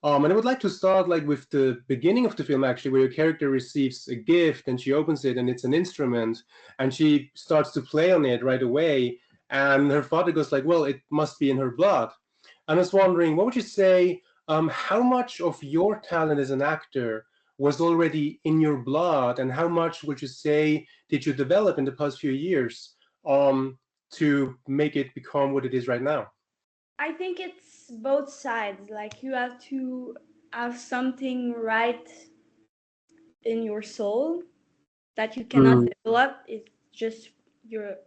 And I would like to start like with the beginning of the film, actually, where your character receives a gift and she opens it and it's an instrument and she starts to play on it right away. And her father goes like, well, it must be in her blood. And I was wondering, what would you say, how much of your talent as an actor was already in your blood, and how much would you say did you develop in the past few years to make it become what it is right now? I think it's both sides. Like you have to have something right in your soul that you cannot Mm, develop.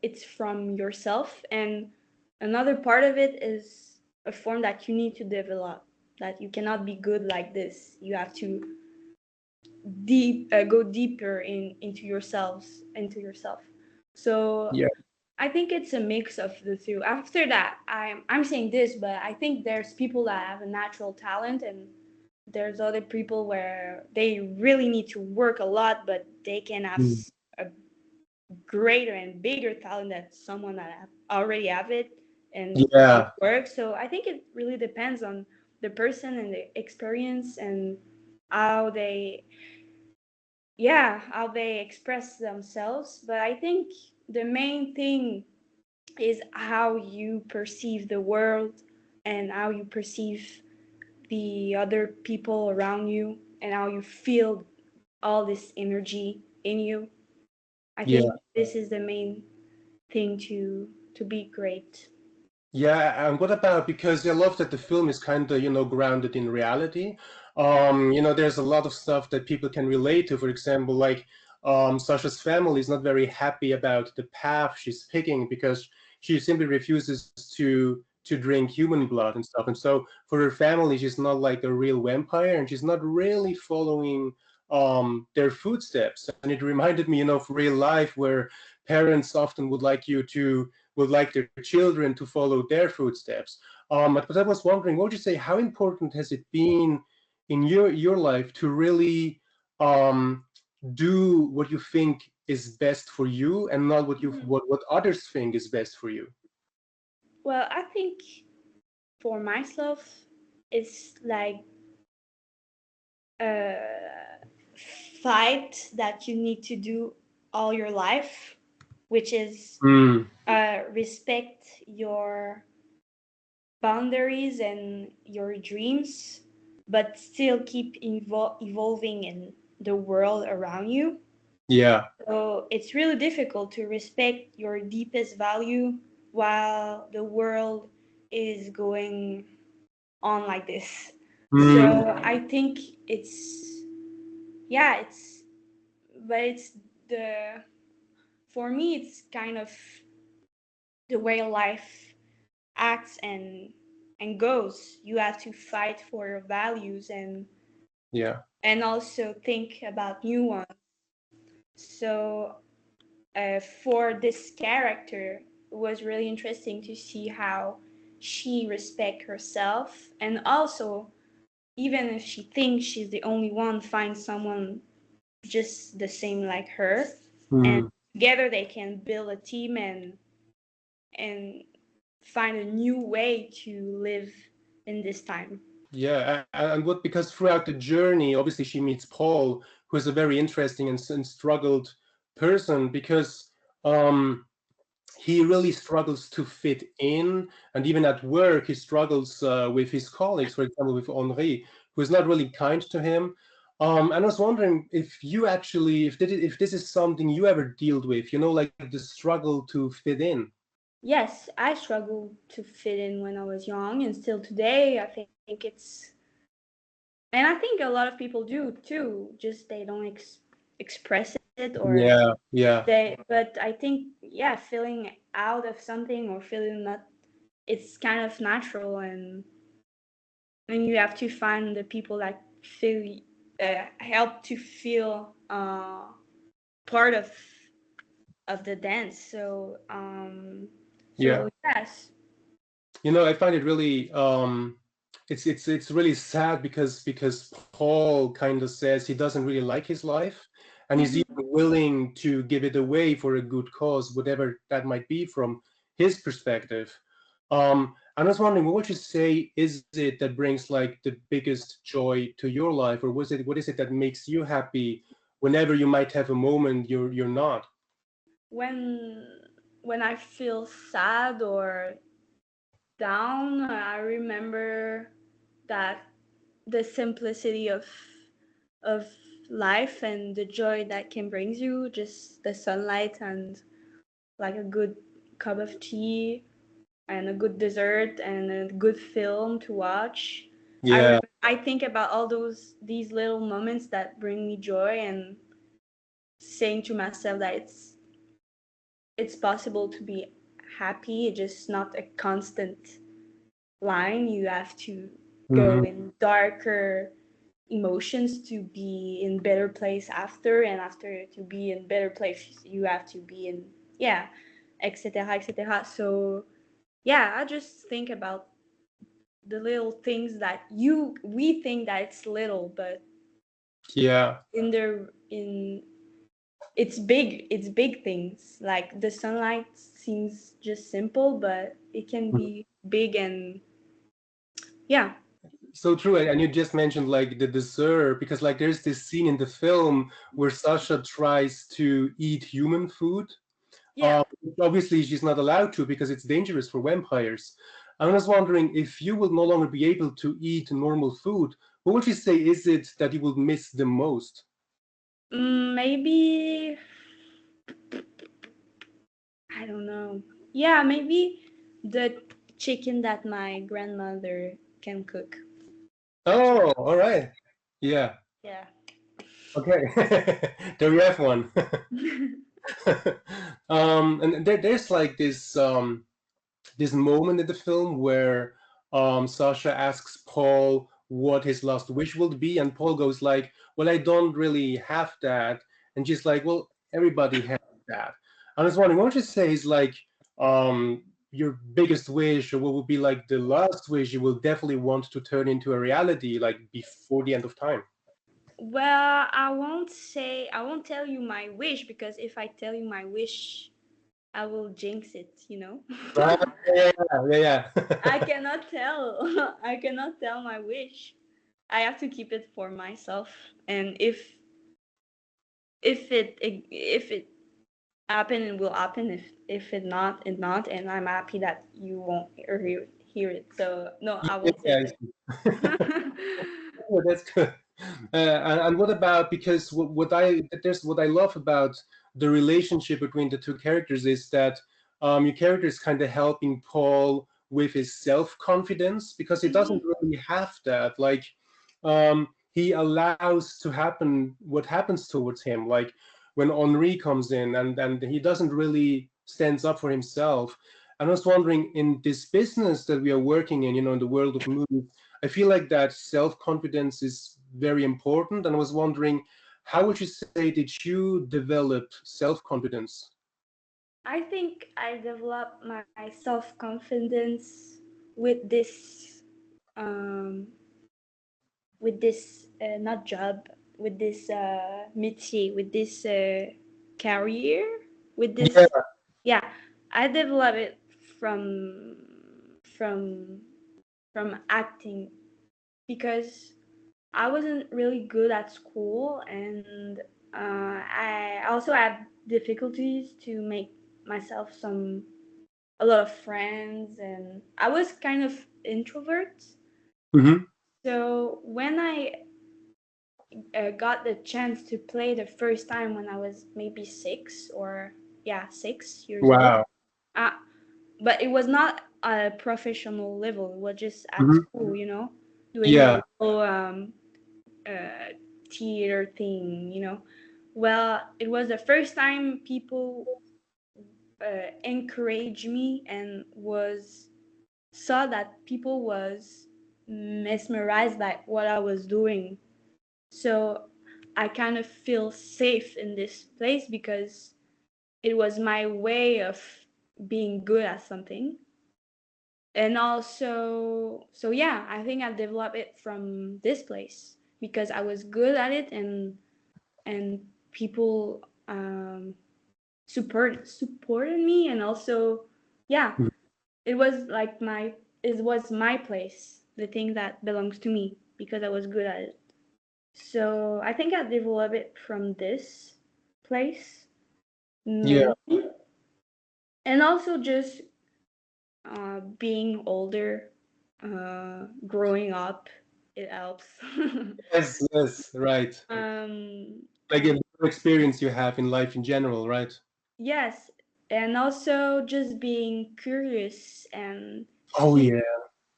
It's from yourself. And another part of it is a form that you need to develop. That you cannot be good like this. You have to go deeper into yourself. So yeah. I think it's a mix of the two. After that, I'm saying this, but I think there's people that have a natural talent, and there's other people where they really need to work a lot, but they can have Mm. a greater and bigger talent than someone that already have it and they Yeah. work. So I think it really depends on the person and the experience and how they how they express themselves. But I think the main thing is how you perceive the world and how you perceive the other people around you and how you feel all this energy in you. I think Yeah. this is the main thing to be great. Yeah, and what about, because I love that the film is kind of, grounded in reality. There's a lot of stuff that people can relate to. For example, like Sasha's family is not very happy about the path she's picking because she simply refuses to drink human blood and stuff. And so for her family, she's not like a real vampire, and she's not really following their footsteps. And it reminded me, of real life where parents often would like their children to follow their footsteps. But I was wondering, what would you say? How important has it been in your life to really do what you think is best for you, and not what others think is best for you? Well, I think for myself, it's like a fight that you need to do all your life, which is Mm, respect your boundaries and your dreams, but still keep evolving in the world around you. yeah. So it's really difficult to respect your deepest value while the world is going on like this. So Mm, I think yeah, it's the, for me, it's kind of the way life acts and goes. You have to fight for your values yeah. and also think about new ones. So for this character, it was really interesting to see how she respect herself, and also even if she thinks she's the only one, find someone just the same like her, and Mm. together they can build a team and find a new way to live in this time. Yeah, and what, because throughout the journey, obviously she meets Paul, who is a very interesting and struggled person, because um, he really struggles to fit in, and even at work he struggles with his colleagues, for example with Henri, who is not really kind to him. And I was wondering if you actually, if this is something you ever dealt with, like the struggle to fit in. Yes, I struggled to fit in when I was young, and still today. I think and I think a lot of people do too. Just they don't express it, or Yeah, yeah, they. But I think, yeah, feeling out of something or feeling not, it's kind of natural, and you have to find the people that feel help to feel part of the dance. So yeah. yes. I find it really it's really sad, because Paul kind of says he doesn't really like his life, and he's even Mhm. willing to give it away for a good cause, whatever that might be from his perspective. I was wondering, what would you say is it that brings like the biggest joy to your life, or what is it that makes you happy whenever you might have a moment you're not? when when I feel sad or down, I remember that the simplicity of life and the joy that can bring you, just the sunlight and like a good cup of tea and a good dessert and a good film to watch. Yeah. I think about all these little moments that bring me joy, and saying to myself that it's possible to be happy. It's just not a constant line. You have to go Hmm. in darker emotions to be in better place after, and after to be in better place you have to be in, yeah, etc etc. So yeah, I just think about the little things that you we think that it's little, but Yeah. in it's big things. Like the sunlight seems just simple, but it can be big. And yeah. So true. And you just mentioned like the dessert, because like there's this scene in the film where Sasha tries to eat human food. Yeah. Obviously, she's not allowed to because it's dangerous for vampires. I was wondering, if you will no longer be able to eat normal food, what would you say is it that you will miss the most? Maybe, I don't know. Yeah, maybe the chicken that my grandmother can cook. Oh, all right. Yeah. Yeah. Okay. There you have one. And there's like this moment in the film where Sasha asks Paul what his last wish will be, and Paul goes like, "Well, I don't really have that," and she's like, "Well, everybody has that." I was wondering, what would you say is like your biggest wish, or what would be like the last wish you will definitely want to turn into a reality, like before the end of time? Well, I won't tell you my wish, because if I tell you my wish, I will jinx it, you know? Right? Yeah, yeah, I yeah. cannot tell. I cannot tell my wish. I have to keep it for myself. And if it happen, it will happen. If it not, it not. And I'm happy that you won't hear it. So no, Yeah, I won't say yeah, I see. that. Oh, that's good. And what about, because what I love about the relationship between the two characters is that your character is kind of helping Paul with his self-confidence, because he doesn't Mhm. really have that. Like he allows to happen what happens towards him. Like when Henri comes in, and he doesn't really stands up for himself. And I was wondering, in this business that we are working in, in the world of movies, I feel like that self-confidence is very important, and I was wondering, how would you say did you develop self-confidence? I think I developed my self-confidence with um, not job, with this métier, with this career, with Yeah. this, yeah. I developed it from from from acting, because I wasn't really good at school, and I also had difficulties to make myself a lot of friends, and I was kind of introvert. Hmm. So when I got the chance to play the first time when I was maybe 6 years old, Wow. uh, but it was not a professional level. It was just at Hmm. school, doing Yeah. a little uh, theater thing, Well, it was the first time people encouraged me, and was saw that people was mesmerized by what I was doing. So I kind of feel safe in this place, because it was my way of being good at something. And also, so yeah, I think I developed it from this place, because I was good at it, and people supported me. And also, yeah, it was like my it was my place, the thing that belongs to me, because I was good at it. So I think I developed it from this place Yeah. mainly, and also just being older, growing up, it helps. Yes, yes, right. um, Like and a experience you have in life in general, right? yes, and also just being curious and Oh keep yeah,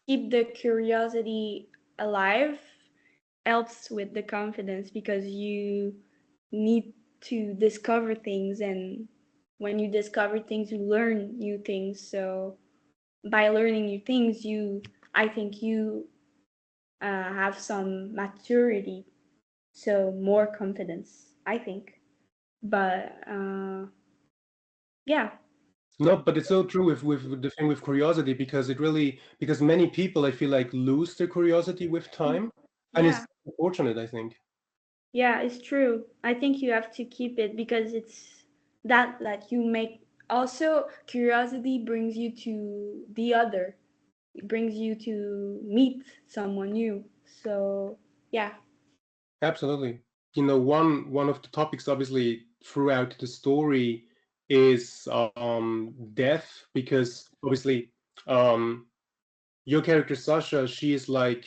keep the curiosity alive helps with the confidence, because you need to discover things, and when you discover things you learn new things. So by learning new things, you I think you have some maturity, so more confidence, I think. But yeah. no, but it's so true with the thing with curiosity because it really because many people I feel like lose their curiosity with time, and it's Yeah, unfortunate, I think. yeah, it's true. I think you have to keep it, because it's that you make. Also, curiosity brings you to the other. It brings you to meet someone new. So yeah. Absolutely. You know, one of the topics obviously throughout the story is death because obviously um your character Sasha, she is like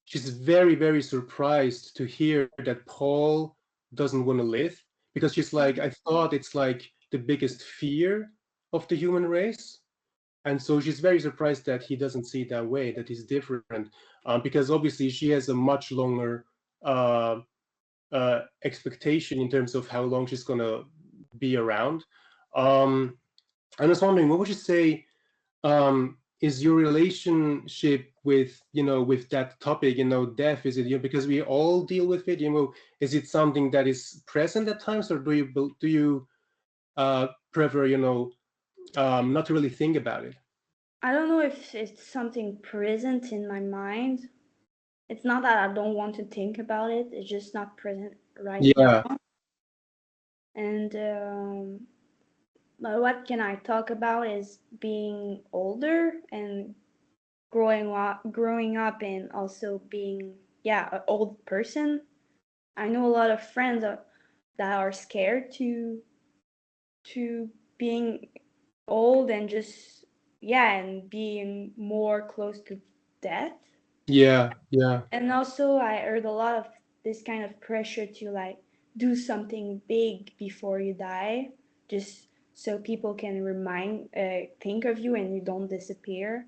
she's very, very surprised to hear that Paul doesn't want to live because she's like, I thought it's like the biggest fear of the human race. And so she's very surprised that he doesn't see it that way, that he's different, because obviously she has a much longer uh, expectation in terms of how long she's gonna be around. Um, I was wondering, what would you say is your relationship with with that topic, death? Is it because we all deal with it? Is it something that is present at times, or do you prefer not to really think about it? I don't know if it's something present in my mind. It's not that I don't want to think about it. It's just not present right Yeah, now. And but what can I talk about is being older and growing up, and also being, yeah, an old person. I know a lot of friends that are scared to being old, and just, yeah, and being more close to death. yeah, yeah. And also I heard a lot of this kind of pressure to, like, do something big before you die, just so people can think of you and you don't disappear.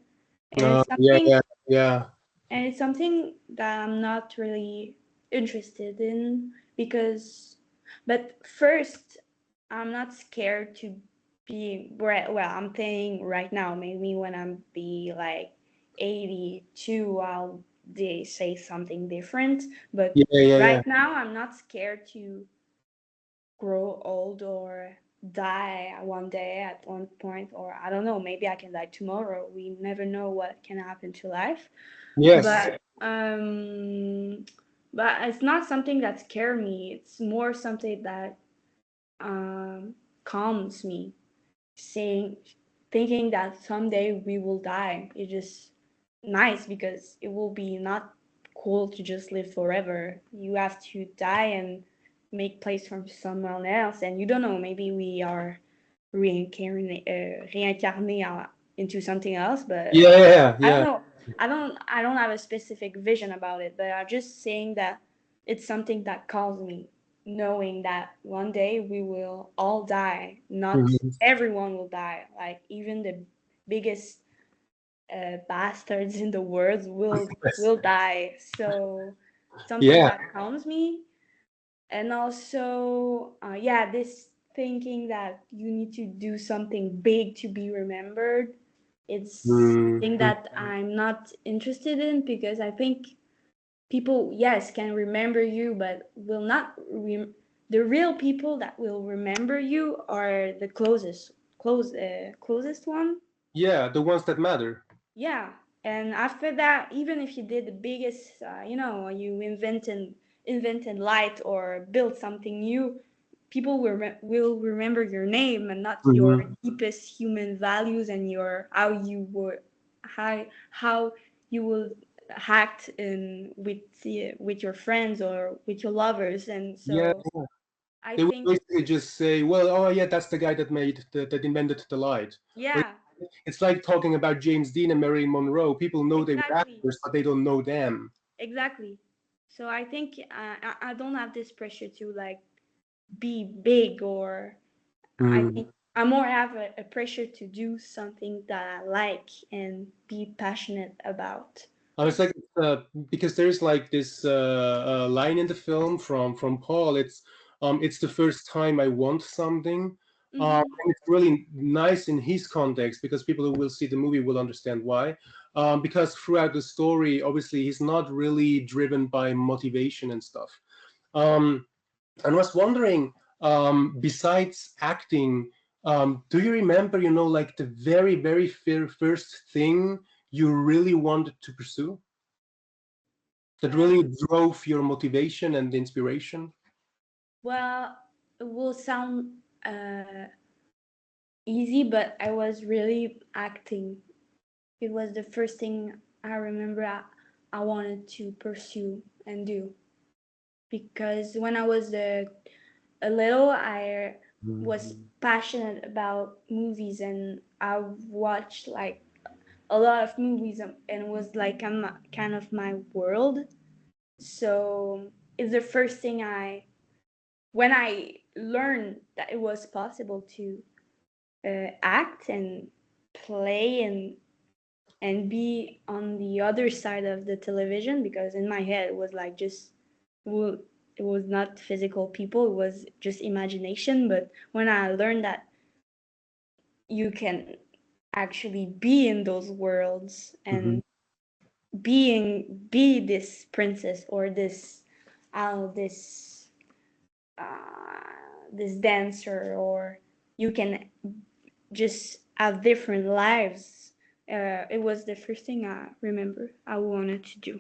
And it's Yeah, something yeah, yeah. and it's something that I'm not really interested in, because, but first, I'm not scared to be, well, I'm thinking right now, maybe when I'm be like 82, I'll they say something different. But Yeah, yeah, yeah. right now, I'm not scared to grow old or die one day at one point, or I don't know, maybe I can die tomorrow. We never know what can happen to life. Yes. But um but it's not something that scares me. It's more something that calms me, saying thinking that someday we will die. It's just nice, because it will be not cool to just live forever. You have to die and make place for someone else, and you don't know, maybe we are reincarnate into something else. But Yeah, yeah, I don't yeah. know. I don't have a specific vision about it, but I'm just saying that it's something that calls me, knowing that one day we will all die. Not Mhm. everyone will die. Like, even the biggest bastards in the world Yes. will die. So something Yeah. that calms me. And also, yeah, this thinking that you need to do something big to be remembered, it's something Mhm. that I'm not interested in, because I think people, yes, can remember you, but will not the real people that will remember you are the closest one. Yeah, the ones that matter. Yeah, and after that, even if you did the biggest, you invented light or built something new, people will remember your name, and not your Mhm. deepest human values, and your how you will act in with your friends or with your lovers. And Yeah, so I they would think, basically just say, "Well, oh yeah, that's the guy that invented the light." Or yeah, it's like talking about James Dean and Marilyn Monroe. People know they were exactly, actors, but they don't know them. exactly. So I think I don't have this pressure to like be big, or I Mm. think I more have a pressure to do something that I like and be passionate about. And it's like because there's like this line in the film from Paul. It's the first time I want something. Mm-hmm. And it's really nice in his context because people who will see the movie will understand why. Because throughout the story, obviously, he's not really driven by motivation and stuff. Um, and I was wondering, besides acting, do you remember, like the very, very first thing you really wanted to pursue that Uh, really drove your motivation and inspiration? well, it will sound easy, but I was really acting. It was the first thing I remember I wanted to pursue and do, because when I was a little, I was passionate about movies, and I watched like a lot of movies, and it was like kind of my world. So it's the first thing when I learned that it was possible to act and play and be on the other side of the television, because in my head it was like just, well, it was not physical people, it was just imagination. But when I learned that you can actually be in those worlds Mhm. and be this princess or this this this dancer, or you can just have different lives. It was the first thing I remember I wanted to do.